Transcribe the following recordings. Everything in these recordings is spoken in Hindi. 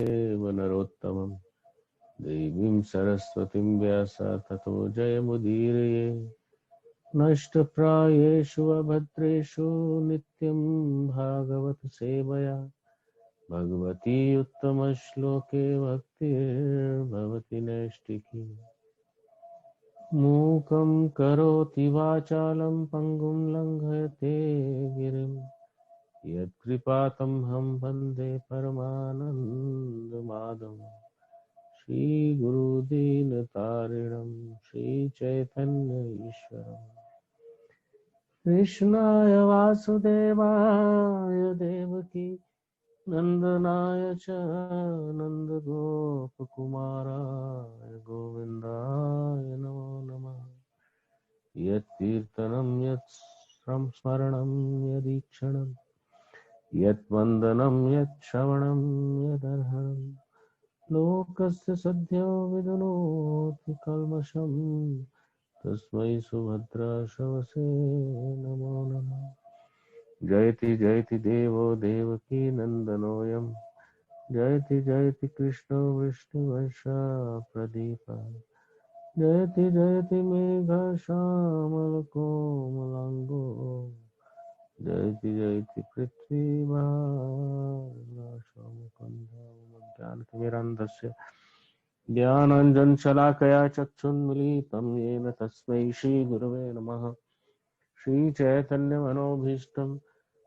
देव नरोत्तमं देवीं सरस्वतीं व्यास ततो जयमुदीरये। नष्टप्रायेषु अभद्रेषु नित्यं भागवत सेवया भगवती उत्तमश्लोके भक्तिर्भवति नैष्टिकी। मूकं करोति वाचालं पङ्गुं लङ्घयते गिरिं यत्कृपातमहं वन्दे परमानन्दमाधवम्। श्रीगुरुदीनतारिणं श्रीचैतन्य ईश्वरम् कृष्णाय वासुदेवाय देवकी नंदनाय च नन्दगोपकुमाराय गोविन्दाय नमो नमः। यत्कीर्तनं यत् संस्मरणं यदीक्षणं यत्वन्दनं यच्छ्रवणं यदर्हणं लोकस्य सद्यो विदुनोति कल्मषं तस्मै सुभद्राश्रवसे नमो नमः। जयति जयति देवो देवकी नंदनोऽयं जयति जयति कृष्णो विष्णुवंशः प्रदीपः जयति जयति मेघश्यामलकोमलाङ्गो जयति जयति पृथ्वीभारनाशमुकुन्दं ज्ञानाञ्जनशलाकया चक्षुन्मीलितं येन तस्मै श्रीगुरवे नमः। श्रीचैतन्यमनोभीष्टं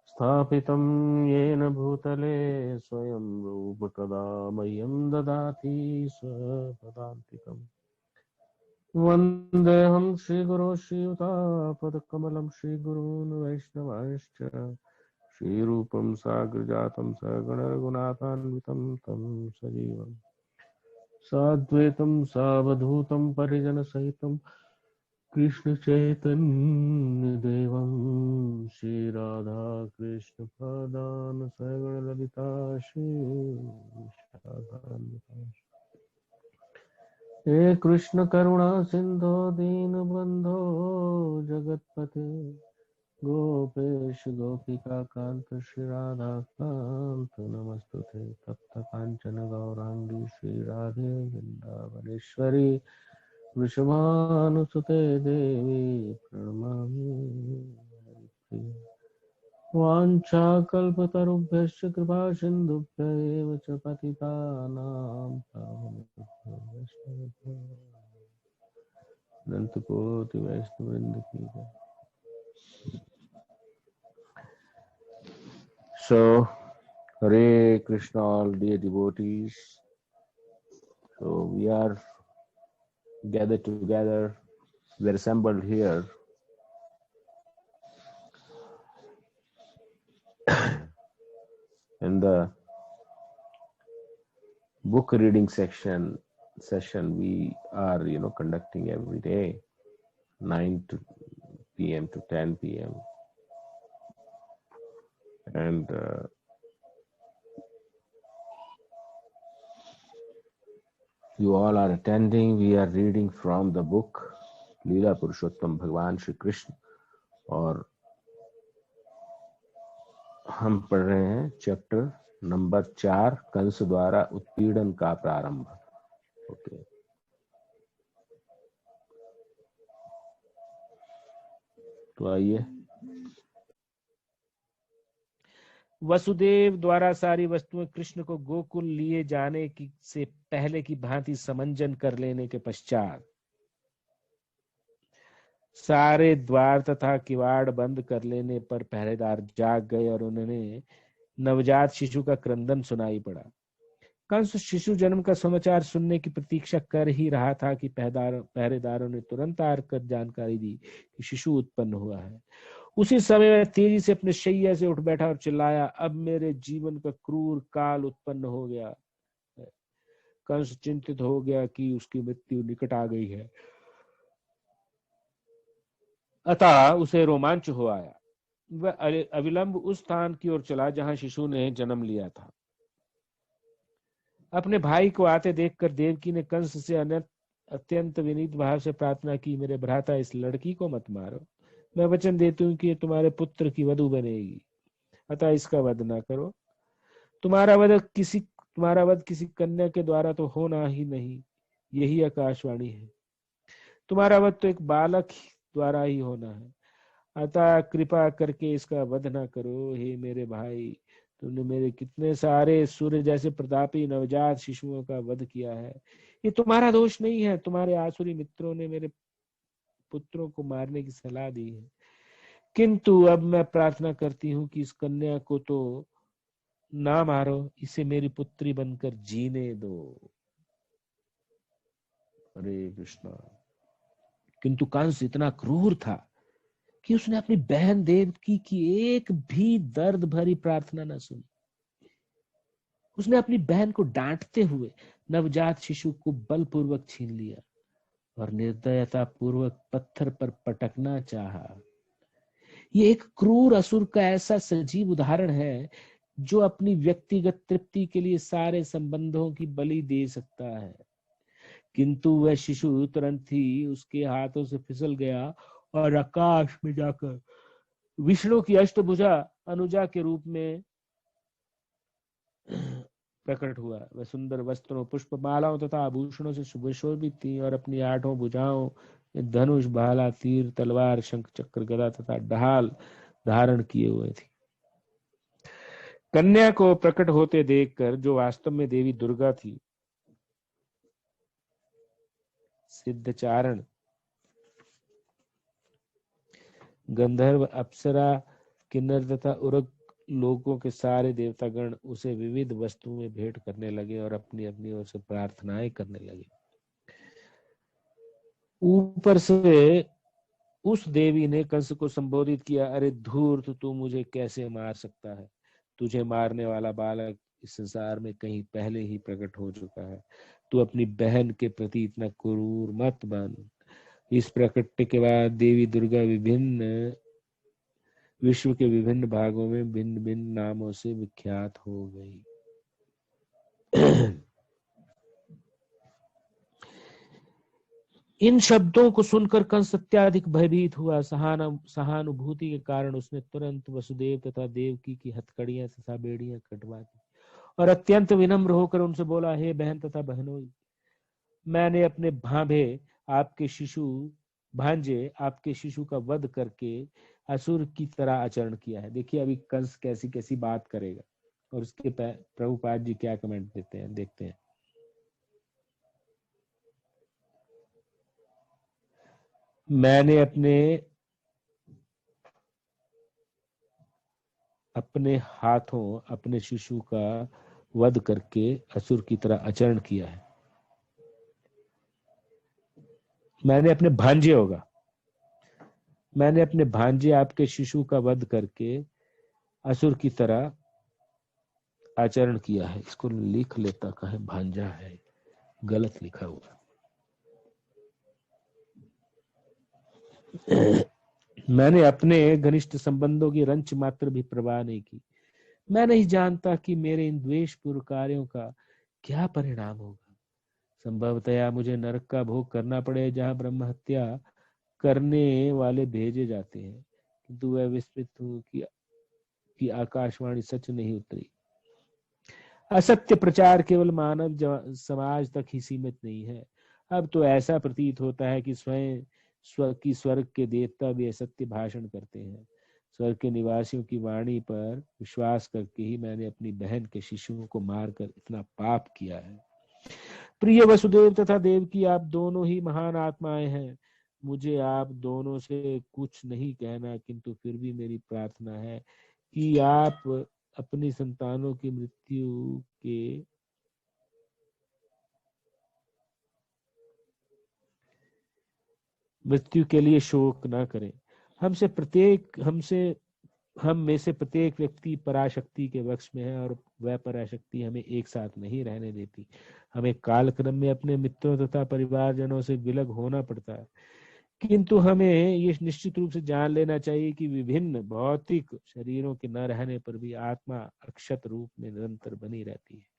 स्थापितं येन भूतले स्वयं रूप कदा मह्यं ददाति स्वपदान्तिकम्। वन्देऽहं श्रीगुरो श्रीयुतापदकमलं श्रीगुरून् वैष्णवांश्च श्रीरूपं साग्रजातं सगणरघुनाथान्वितं तं सजीवम् साद्वैतं सावधूतं परिजनसहितं कृष्ण चैतन्य देवं श्रीराधा कृष्ण पादान सगण ललिता श्री हे कृष्ण करुणा सिंधो दीनबंधो जगतपते गोपेश गोपिका कांत श्री राधा कांत नमस्तुते तप्त कांचन गौरांगी श्री राधे वृंदावनेश्वरी वृषभानुसुते देवी प्रणमामि हरिप्रिये। वाञ्छाकल्पतरुभ्यश्च कृपा सिन्धुभ्य एव च पतितानां पावनेभ्यो वैष्णवेभ्यो अनन्तकोटि वैष्णववृन्द की जय। So, Hare Krishna, all dear devotees. So we are gathered together, we are assembled here in the book reading session we are conducting every day 9 p.m. to 10 p.m. and you all are attending. We are reading from the book लीला पुरुषोत्तम भगवान श्री कृष्ण और हम पढ़ रहे हैं चैप्टर नंबर 4 कंस द्वारा उत्पीड़न का प्रारंभ। ओके, तो आइए। वसुदेव द्वारा सारी वस्तुएं कृष्ण को गोकुल लिए जाने की से पहले की भांति समंजन कर लेने के पश्चात सारे द्वार तथा किवाड़ बंद कर लेने पर पहरेदार जाग गए और उन्होंने नवजात शिशु का क्रंदन सुनाई पड़ा। कंस शिशु जन्म का समाचार सुनने की प्रतीक्षा कर ही रहा था कि पहरेदारों ने तुरंत आकर जानकारी दी कि शिशु उत्पन्न हुआ है। उसी समय वह तेजी से अपने शैया से उठ बैठा और चिल्लाया, अब मेरे जीवन का क्रूर काल उत्पन्न हो गया। कंस चिंतित हो गया कि उसकी मृत्यु निकट आ गई है, अतः उसे रोमांच हो आया। वह अविलंब उस स्थान की ओर चला जहां शिशु ने जन्म लिया था। अपने भाई को आते देखकर देवकी ने कंस से अत्यंत विनीत भाव से प्रार्थना की, मेरे भ्राता इस लड़की को मत मारो, मैं वचन देती हूँ कि ये तुम्हारे पुत्र की वधू बनेगी, अतः इसका वध न करो। तुम्हारा वध तुम्हारा वध किसी कन्या के द्वारा तो होना ही नहीं, यही आकाशवाणी है। तुम्हारा वध तो एक बालक द्वारा ही होना है, अतः कृपा करके इसका वध न करो। हे मेरे भाई, तुमने मेरे कितने सारे सूर्य जैसे प्रतापी नवजात शिशुओं का वध किया है। ये तुम्हारा दोष नहीं है, तुम्हारे आसुरी मित्रों ने मेरे पुत्रों को मारने की सलाह दी है। किंतु अब मैं प्रार्थना करती हूँ कि इस कन्या को तो ना मारो, इसे मेरी पुत्री बनकर जीने दो। हरे कृष्णा। किंतु कंस इतना क्रूर था कि उसने अपनी बहन देवकी की एक भी दर्द भरी प्रार्थना न सुनी। उसने अपनी बहन को डांटते हुए नवजात शिशु को बलपूर्वक छीन लिया और निर्दयता पूर्वक पत्थर पर पटकना चाहा। ये एक क्रूर असुर का ऐसा सजीव उदाहरण है जो अपनी व्यक्तिगत तृप्ति के लिए सारे संबंधों की बलि दे सकता है। किंतु वह शिशु तुरंत ही उसके हाथों से फिसल गया और आकाश में जाकर विष्णु की अष्टभुजा अनुजा के रूप में प्रकट हुआ। वह सुंदर वस्त्रों, पुष्प मालाओं तथा आभूषणों से सुशोभित थी और अपनी 8 भुजाओं में धनुष, भाला, तीर, तलवार, शंख, चक्र, गदा तथा ढाल धारण किए हुए थी। कन्या को प्रकट होते देखकर, जो वास्तव में देवी दुर्गा थी, सिद्धचारण, गंधर्व, अप्सरा, किन्नर तथा उरग लोगों के सारे देवतागण उसे विविध वस्तुएं भेंट करने लगे और अपनी अपनी ओर से प्रार्थनाएं करने लगे। ऊपर से उस देवी ने कंस को संबोधित किया, अरे धूर्त, तू मुझे कैसे मार सकता है? तुझे मारने वाला बालक इस संसार में कहीं पहले ही प्रकट हो चुका है। तू अपनी बहन के प्रति इतना क्रूर मत बन। इस प्रकट के बाद देवी दुर्गा विश्व के विभिन्न भागों में भिन्न भिन्न नामों से विख्यात हो गई। इन शब्दों को सुनकर कंस अत्याधिक भयभीत हुआ। सहानुभूति के कारण उसने तुरंत वसुदेव तथा देवकी की हथकड़ियां तथा बेड़ियां कटवा दी और अत्यंत विनम्र होकर उनसे बोला, हे बहन तथा बहनोई, मैंने अपने भांजे आपके शिशु का वध करके असुर की तरह आचरण किया है। देखिए अभी कंस कैसी कैसी बात करेगा और उसके प्रभुपाद जी क्या कमेंट देते हैं, देखते हैं। मैंने अपने हाथों अपने शिशु का वध करके असुर की तरह आचरण किया है। मैंने अपने भांजे आपके शिशु का वध करके असुर की तरह आचरण किया है। इसको लिख लेता, कहे भांजा है, गलत लिखा हुआ। मैंने अपने घनिष्ठ संबंधों की रंच मात्र भी परवाह नहीं की। मैं नहीं जानता कि मेरे इन द्वेषपूर्ण कार्यों का क्या परिणाम होगा। संभवतया मुझे नरक का भोग करना पड़े, जहां ब्रह्म हत्या करने वाले भेजे जाते हैं। किंतु वह विस्मित हूं कि आकाशवाणी सच नहीं उतरी। असत्य प्रचार केवल मानव समाज तक ही सीमित नहीं है। अब तो ऐसा प्रतीत होता है कि स्वर्ग के देवता भी असत्य भाषण करते हैं। स्वर्ग के निवासियों की वाणी पर विश्वास करके ही मैंने अपनी बहन के शिशुओं को मारकर इतना पाप किया है। प्रिय वसुदेव तथा देवकी, आप दोनों ही महान आत्माएं हैं। मुझे आप दोनों से कुछ नहीं कहना, किंतु फिर भी मेरी प्रार्थना है कि आप अपनी संतानों की मृत्यु के लिए शोक न करें। हम में से प्रत्येक व्यक्ति पराशक्ति के वश में है और वह पराशक्ति हमें एक साथ नहीं रहने देती। हमें कालक्रम में अपने मित्रों तथा परिवारजनों से विलग होना पड़ता है, किंतु हमें ये निश्चित रूप से जान लेना चाहिए कि विभिन्न भौतिक शरीरों के न रहने पर भी आत्मा अक्षत रूप में निरंतर बनी रहती है।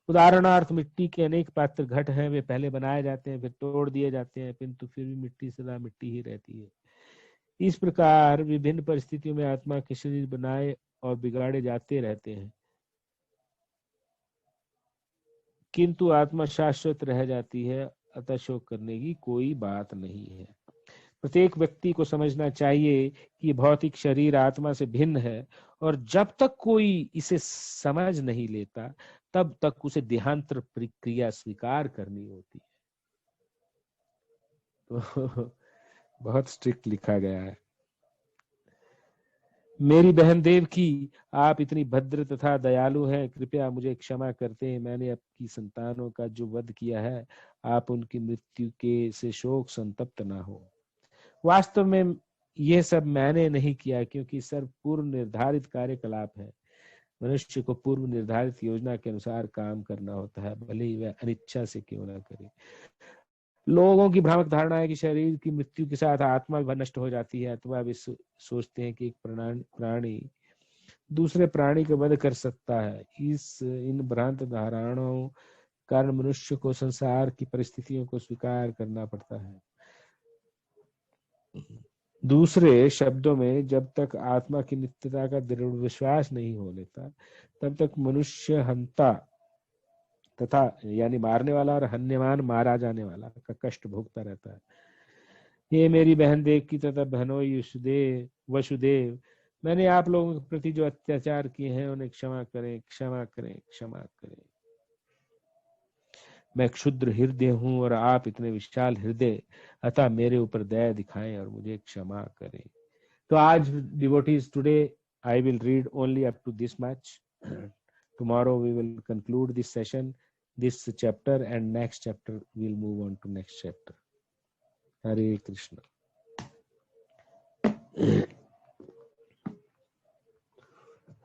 उदाहरणार्थ, मिट्टी के अनेक पात्र घट हैं। वे पहले बनाए जाते हैं, फिर तोड़ दिए जाते हैं, किंतु फिर भी मिट्टी सदा मिट्टी ही रहती है। इस प्रकार विभिन्न परिस्थितियों में आत्मा के शरीर बनाए और बिगाड़े जाते रहते हैं। किंतु आत्मा शाश्वत रह जाती है, अतः शोक करने की कोई बात नहीं है। प्रत्येक व्यक्ति को समझना चाहिए कि भौतिक शरीर आत्मा से भिन्न है, और जब तक कोई इसे समझ नहीं लेता तब तक उसे देहांतर प्रक्रिया स्वीकार करनी होती है। तो बहुत स्ट्रिक्ट लिखा गया है। मेरी बहन देवकी, आप इतनी भद्र तथा दयालु हैं, कृपया मुझे क्षमा करते हैं। मैंने आपकी संतानों का जो वध किया है, आप उनकी मृत्यु के से शोक संतप्त ना हो। वास्तव में यह सब मैंने नहीं किया, क्योंकि सब पूर्व निर्धारित कार्यकलाप है। मनुष्य को पूर्व निर्धारित योजना के अनुसार काम करना होता है, भले ही वह अनिच्छा से क्यों ना करे। लोगों की भ्रामक धारणा है कि शरीर की मृत्यु के साथ आत्मा भी नष्ट हो जाती है, अथवा वे सोचते हैं कि एक प्राणी दूसरे प्राणी का वध कर सकता है। इन भ्रांत धारणाओं कारण मनुष्य को संसार की परिस्थितियों को स्वीकार करना पड़ता है। दूसरे शब्दों में, जब तक आत्मा की नित्यता का दृढ़ विश्वास नहीं हो लेता, तब तक मनुष्य हंता तथा यानी मारने वाला और हन्यमान मारा जाने वाला का कष्ट भोगता रहता है। ये मेरी बहन देवकी तथा बहनों वसुदेव, मैंने आप लोगों के प्रति जो अत्याचार किए हैं उन्हें क्षमा करें, क्षमा करें, क्षमा करें। मैं क्षुद्र हृदय हूं और आप इतने विशाल हृदय, अतः मेरे ऊपर दया दिखाएं और मुझे क्षमा करें। तो आज devotees, today I will read only up to this much. Tomorrow we will conclude this session, this chapter, and next chapter we'll move on to next chapter. Hare Krishna.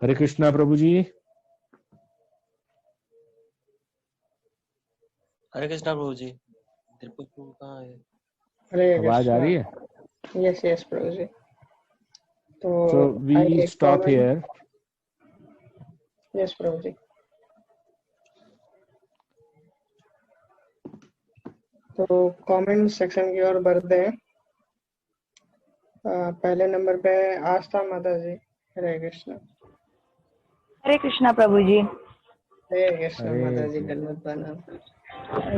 Hare Krishna, Prabhuji. Hare Krishna Prabhu ji. Deepak Prabhu कहाँ है? हरे आवाज आ रही है? Yes yes Prabhu ji. So we stop here. Yes Prabhu ji. तो कमेंट सेक्शन की ओर बढ़ते हैं। पहले नंबर पे आस्था माता जी। हरे कृष्णा। हरे कृष्णा प्रभु जी। हरे कृष्णा माता जी। धन्यवाद प्रणाम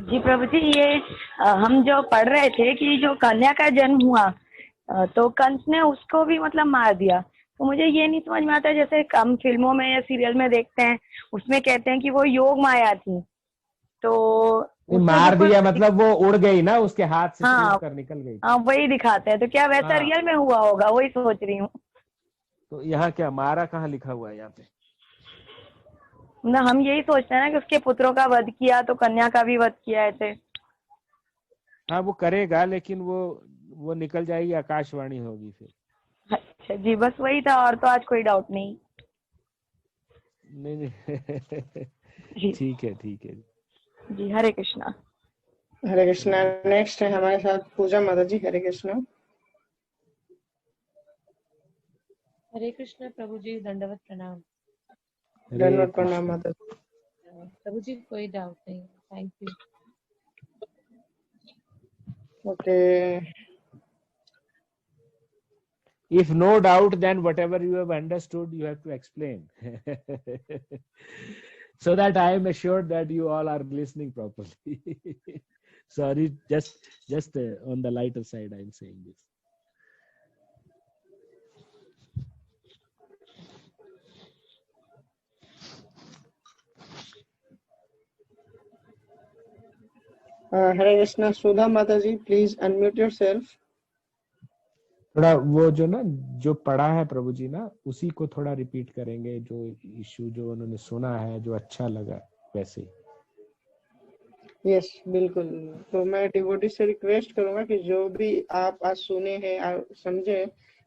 जी प्रभु जी। ये हम जो पढ़ रहे थे कि जो कन्या का जन्म हुआ तो कंस ने उसको भी मतलब मार दिया। तो मुझे ये नहीं समझ में आता, जैसे हम फिल्मों में या सीरियल में देखते हैं, उसमें कहते हैं कि वो योग माया थी, तो मार दिया मतलब वो उड़ गई ना, उसके हाथ से छूट कर निकल गई। हाँ वही दिखाते हैं। तो क्या वैसा रियल में हुआ होगा? वही सोच रही हूँ। तो यहाँ क्या मारा कहाँ लिखा हुआ है यहाँ पे? ना हम यही सोचते हैं ना कि उसके पुत्रों का वध किया, तो कन्या का भी वध किया ऐसे। हाँ वो करेगा, लेकिन वो निकल जाएगी, आकाशवाणी होगी फिर। अच्छा जी, बस वही था, और तो आज कोई डाउट नहीं। नहीं ठीक है ठीक है जी। हरे कृष्णा। हरे कृष्णा। नेक्स्ट है हमारे साथ पूजा माता जी। हरे कृष्णा। हरे कृष्णा प्रभु जी। दंडवत प्रणाम। दंडवत प्रणाम माता जी। प्रभु जी कोई डाउट नहीं, thank you. Okay. If no doubt, then whatever you have understood, you have to explain. So that I am assured that you all are listening properly. Sorry, just on the lighter side, I am saying this. हरे कृष्णा। सुधा माता जी, प्लीज अनम्यूट योरसेल्फ। थोड़ा वो जो पढ़ा है प्रभु जी ना, उसी को थोड़ा रिपीट करेंगे, जो इशू जो उन्होंने सुना है, जो अच्छा लगा वैसे। यस बिल्कुल। तो मैं डिवोटी से रिक्वेस्ट करूंगा कि जो भी आप आज सुने हैं, आप समझे,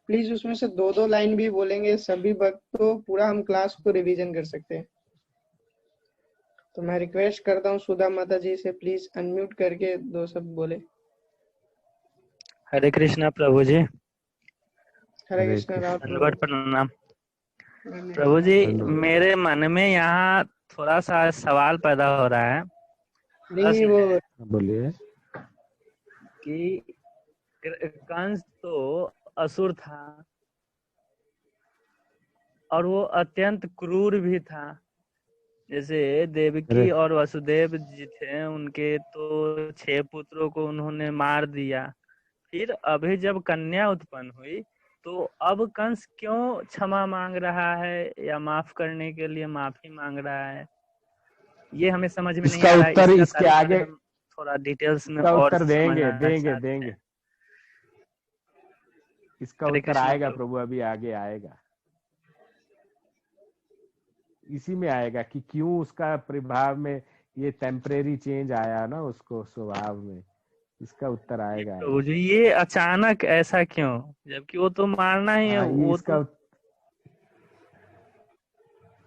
प्लीज उसमें से 2-2 लाइन भी बोलेंगे सभी भक्त, तो पूरा हम क्लास को रिवीजन कर सकते हैं। तो मैं रिक्वेस्ट करता हूँ सुधा माता जी से, प्लीज अनम्यूट करके 2 शब्द बोले। हरे कृष्णा प्रभु जी। हरे कृष्णा। दंडवत प्रणाम प्रभु जी। मेरे मन में यहाँ थोड़ा सा सवाल पैदा हो रहा है। बोलिए। कि कंस तो असुर था और वो अत्यंत क्रूर भी था, जैसे देवकी और वसुदेव जी थे, उनके तो 6 पुत्रों को उन्होंने मार दिया। फिर अभी जब कन्या उत्पन्न हुई तो अब कंस क्यों क्षमा मांग रहा है या माफ करने के लिए माफी मांग रहा है, ये हमें समझ में नहीं इसका आ रहा है। उत्तर इसका इसके तात्पर्य आगे, हम थोड़ा डिटेल्स में इसका और उत्तर देंगे समझना देंगे चाहते देंगे हैं। इसका हरे उत्तर कृष्णा आएगा प्रभु। प्रभु, अभी आगे आएगा, इसी में आएगा कि क्यों उसका प्रभाव में ये टेम्परेरी चेंज आया ना उसको स्वभाव में, इसका उत्तर आएगा प्रभु आगे। जी ये अचानक ऐसा क्यों, जबकि वो तो मारना ही है, हाँ, ये वो इसका तो।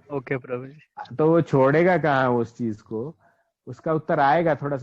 ओके प्रभु जी। तो वो छोड़ेगा कहाँ उस चीज को, उसका उत्तर आएगा थोड़ा सा